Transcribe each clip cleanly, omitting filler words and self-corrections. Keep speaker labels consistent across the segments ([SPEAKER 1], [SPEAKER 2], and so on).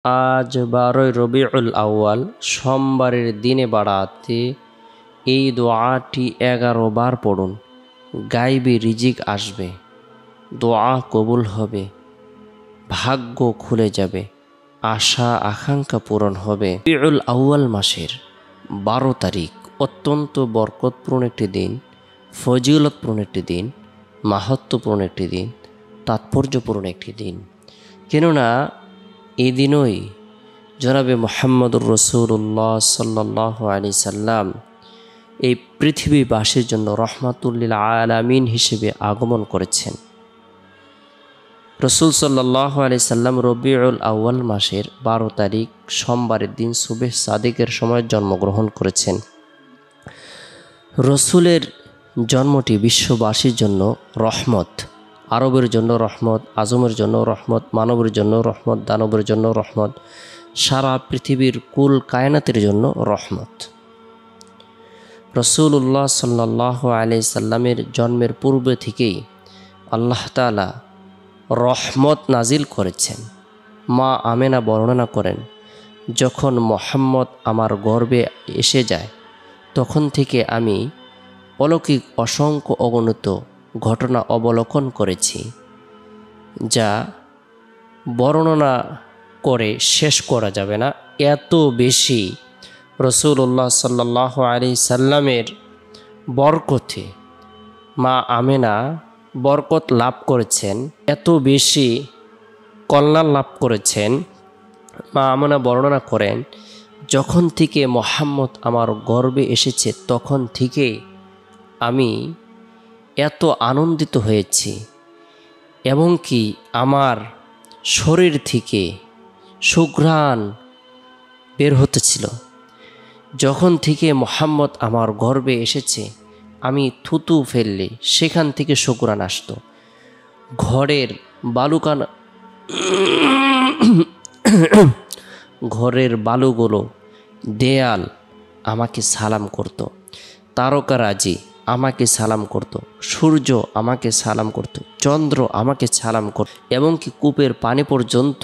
[SPEAKER 1] আজ 12 রবিউল আউয়াল সোমবারের দিনে বাড়াতে এই দোয়াটি 11 বার পড়ুন। গাইবি রিজিক আসবে, দোয়া কবুল হবে, ভাগ্য খুলে যাবে, আশা আকাঙ্ক্ষা পূরণ হবে। রবিউল আউয়াল মাসের 12 তারিখ অত্যন্ত বরকতপূর্ণ একটি দিন, ফজিলতপূর্ণ একটি দিন, মাহাত্ম্যপূর্ণ একটি দিন, তাৎপর্যপূর্ণ একটি দিন। কেননা এই দিনই জনাবে মুহাম্মদুর রাসূলুল্লাহ সাল্লাল্লাহু আলাইহি সাল্লাম এই পৃথিবীবাসীর জন্য রহমাতুল্লিল আলামিন হিসেবে আগমন করেছেন। রসুল সাল্লাল্লাহু আলাইহি সাল্লাম রবিউল আউয়াল মাসের 12 তারিখ সোমবারের দিন সুবহ সাদিকের সময় জন্মগ্রহণ করেছেন। রসুলের জন্মটি বিশ্ববাসীর জন্য রহমত, আরবের জন্য রহমত, আজমের জন্য রহমত, মানবের জন্য রহমত, দানবের জন্য রহমত, সারা পৃথিবীর কুল কায়নাতের জন্য রহমত। রসুল্লাহ সাল্লাল্লাহু আলাইহি সাল্লামের জন্মের পূর্বে থেকেই আল্লাহ তাআলা রহমত নাজিল করেছেন। মা আমেনা বর্ণনা করেন, যখন মুহাম্মদ আমার গর্ভে এসে যায় তখন থেকে আমি অলৌকিক অসংখ্য অগণিত ঘটনা অবলোকন করেছি, যা বর্ণনা করে শেষ করা যাবে না। এত বেশি রসুল্লাহ সাল্লাল্লাহু আলাইহি সাল্লামের বরকতে মা আমেনা বরকত লাভ করেছেন, এত বেশি কল্যাণ লাভ করেছেন। মা আমেনা বর্ণনা করেন, যখন থেকে মুহাম্মদ আমার গর্ভে এসেছে তখন থেকে আমি এত আনন্দিত হয়েছি, এবং কি আমার শরীর থেকে সুঘ্রাণ বের হতেছিল। যখন থেকে মুহাম্মদ আমার গর্ভে এসেছে আমি থুতু ফেললে সেখান থেকে সুঘ্রাণ আসতো। ঘরের বালুগুলো, দেয়াল আমাকে সালাম করত, তারকারাজি আমাকে সালাম করত, সূর্য আমাকে সালাম করত, চন্দ্র আমাকে সালাম করত, এবং কি কূপের পানি পর্যন্ত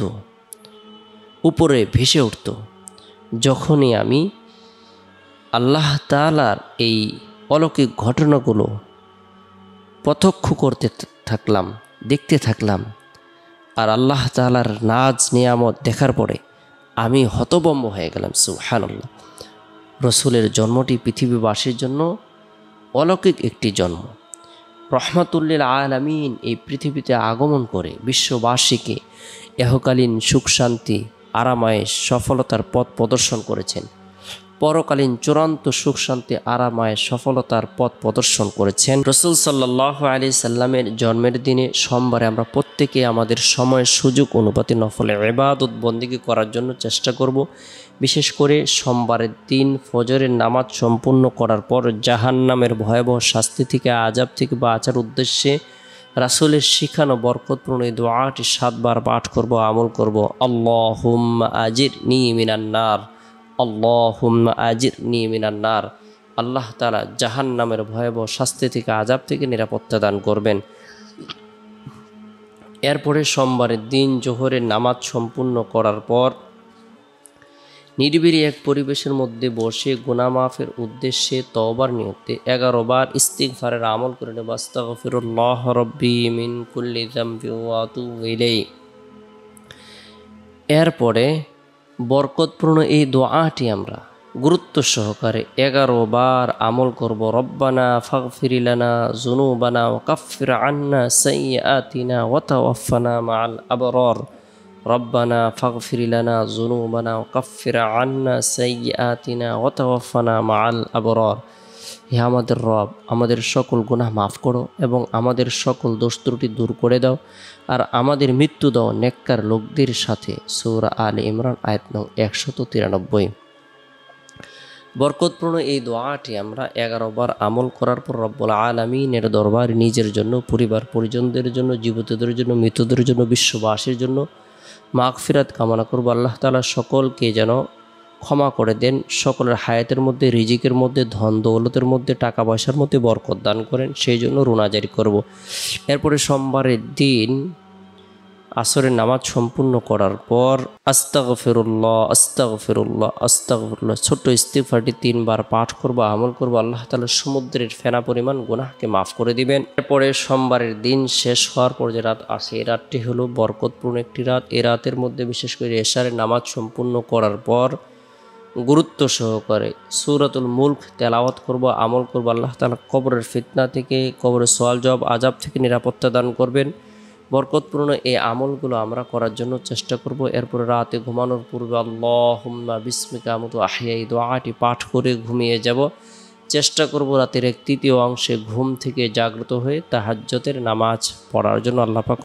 [SPEAKER 1] উপরে ভেসে উঠত। যখনই আমি আল্লাহ তাআলার এই অলৌকিক ঘটনাগুলো প্রত্যক্ষ করতে থাকলাম, দেখতে থাকলাম, আর আল্লাহ তাআলার নাজ নিয়ামত দেখার পরে আমি হতভম্ব হয়ে গেলাম। সুবহানাল্লাহ। রসুলের জন্মটি পৃথিবীবাসীর জন্য অলৌকিক একটি জন্ম। রহমাতুল্লিল আলামিন এই পৃথিবীতে আগমন করে বিশ্ববাসীকে ইহকালীন সুখ শান্তি আরামায়েশ সফলতার পথ প্রদর্শন করেছেন, পরকালীন চূড়ান্ত সুখ শান্তি আরামায়েশ সফলতার পথ প্রদর্শন করেছেন। রসুল সাল্লাল্লাহু আলাইহি সাল্লামের জন্মের দিনে সোমবারে আমরা প্রত্যেকে আমাদের সময় সুযোগ অনুপাতে নফল ইবাদত বন্দেগী করার জন্য চেষ্টা করব। বিশেষ করে সোমবারের দিন ফজরের নামাজ সম্পূর্ণ করার পর জাহান্নামের ভয়াবহ শাস্তি থেকে, আযাব থেকে বাঁচার উদ্দেশ্যে রাসূলের শিখানো বরকতপূর্ণ এই দোয়াটি 7 বার পাঠ করব, আমল করব। আল্লাহুম্মা আজিরনি মিনান নার, আল্লাহুম্মা আজিরনি মিনান নার। আল্লাহ তাআলা জাহান্নামের ভয়াবহ শাস্তি থেকে, আযাব থেকে নিরাপত্তা দান করবেন। এরপরে সোমবারের দিন জোহরের নামাজ সম্পূর্ণ করার পর নিরিবিলি এক পরিবেশের মধ্যে বসে গুনাহ মাফের উদ্দেশ্যে তওবার নিয়তে 11 বার ইস্তিগফারের আমল করে নেব। আস্তাগফিরুল্লাহ রাব্বি মিন কুল্লি যামবি ওয়া আতুবু ইলাইহি। এরপরে বরকতপূর্ণ এই দোয়াটি আমরা গুরুত্ব সহকারে 11 বার আমল করব। রব্বানা ফাগফির লানা যুনুবানা ওয়া কাফির আন্না সাইয়্যাতিনা ওয়া তাওয়াফানা মাআল আবরার। রব্বানা ফাগফির লানা যুনুবানা ওয়া কাফির আন্না সাইয়্যাতিনা ওয়া তাওয়াফানা মাআল আবরার। হে আমাদের রব, আমাদের সকল গুনাহ মাফ করো এবং আমাদের সকল দোষ ত্রুটি দূর করে দাও, আর আমাদের মৃত্যু দাও নেককার লোকদের সাথে। সূরা আলে ইমরান আয়াত নং 193। বরকতপূর্ণ এই দোয়াটি আমরা 11 বার আমল করার পর রব্বুল আলামিনের দরবারে নিজের জন্য, পরিবার পরিজনদের জন্য, জীবিতদের জন্য, মৃতদের জন্য, বিশ্ববাসীর জন্য মাগফিরাত কামনা করব। আল্লাহ তাআলা সকলকে যেন ক্ষমা করে দেন, সকলের হায়াতের মধ্যে, রিজিকের মধ্যে, ধন দৌলতের মধ্যে, টাকা পয়সার মধ্যে বরকত দান করেন, সেই জন্য রুনাজারি করব। এরপরে সোমবারের দিন আসরের নামাজ সম্পূর্ণ করার পর আস্তাগফিরুল্লাহ আস্তাগফিরুল্লাহ আস্তাগফিরুল্লাহ ছোট্ট ইস্তিগফারটি 3 বার পাঠ করব, আমল করব। আল্লাহ তাআলা সমুদ্রের ফেনা পরিমাণ গুনাহকে মাফ করে দিবেন। এরপরে সোমবারের দিন শেষ হওয়ার পর যে রাত আসে, এই রাতটি হলো বরকতপূর্ণ একটি রাত। এই রাতের মধ্যে বিশেষ করে এশারের নামাজ সম্পূর্ণ করার পর গুরুত্ব সহকারে সূরাতুল মুলক তেলাওয়াত করব, আমল করব। আল্লাহ তাআলা কবরের ফিতনা থেকে, কবরের সওয়াল জবাব আযাব থেকে নিরাপত্তা দান করবেন। বরকতপূর্ণ এই আমলগুলো আমরা করার জন্য চেষ্টা করব। এরপরে রাতে ঘুমানোর পূর্বে আল্লাহুম্মা বিসমিকা আমুতু আহইয়া এই দোয়াটি পাঠ করে ঘুমিয়ে যাব। চেষ্টা করব রাতের 1/3 অংশে ঘুম থেকে জাগ্রত হয়ে তাহাজ্জুদের নামাজ পড়ার জন্য। আল্লাহ পাক